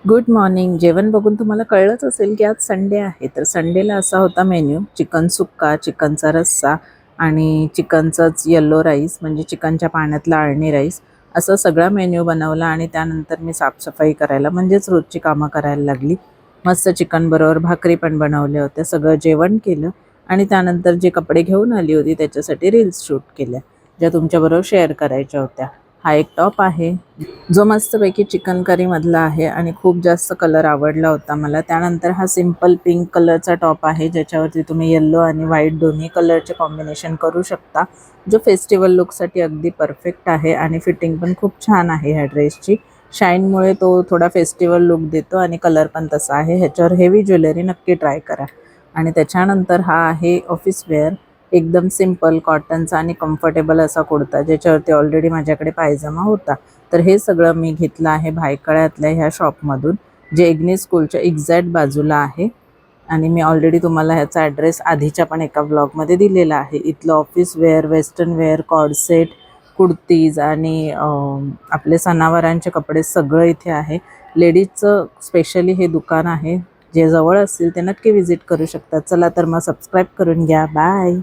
Good morning. जेवण बघून तुम्हाला कळलंच असेल की आज संडे आहे. तर संडेला असा होता मेन्यू, चिकन सुक्का, चिकनचा रस्सा आणि चिकनचंच येलो राईस म्हणजे चिकनच्या पाण्यातला अळणी राईस, असं सगळा मेन्यू बनवला. आणि त्यानंतर मी साफसफाई करायला म्हणजेच रोजची कामं करायला लागली. मस्त चिकनबरोबर भाकरी पण बनवल्या होत्या. सगळं जेवण केलं आणि त्यानंतर जे कपडे घेऊन आली होती त्याच्यासाठी रील्स शूट केल्या, ज्या तुमच्याबरोबर शेअर करायच्या होत्या. हा एक टॉप आहे जो मस्तपैकी चिकन करीमधला आहे आणि खूप जास्त कलर आवडला होता मला. त्यानंतर हा सिंपल पिंक कलरचा टॉप आहे, ज्याच्यावरती तुम्ही येल्लो आणि व्हाईट दोन्ही कलरचे कॉम्बिनेशन करू शकता, जो फेस्टिवल लुकसाठी अगदी परफेक्ट आहे. आणि फिटिंग पण खूप छान आहे ह्या ड्रेसची. शाईनमुळे तो थोडा फेस्टिवल लुक देतो आणि कलर पण तसा आहे. ह्याच्यावर हेवी ज्वेलरी नक्की ट्राय करा. आणि त्याच्यानंतर हा आहे ऑफिस वेअर, एकदम सिंपल कॉटनचा आणि कम्फर्टेबल असा कुर्ता, ज्याच्यावरती ऑलरेडी माझ्याकडे पायजमा होता. तर हे सगळं मी घेतलं आहे भायखळ्यातल्या ह्या शॉपमधून, जे इग्नी स्कूलच्या एक्झॅक्ट बाजूला आहे. आणि मी ऑलरेडी तुम्हाला ह्याचा ॲड्रेस आधीच्या पण एका व्लॉगमध्ये दिलेला आहे. इथलं office wear, western wear, coord set, kurtis आणि आपले सणावारांचे कपडे सगळं इथे आहे. लेडीजचं स्पेशली हे दुकान आहे. जे जवळ असतील ते नक्की व्हिजिट करू शकतात. चला तर मग सबस्क्राईब करून घ्या. बाय.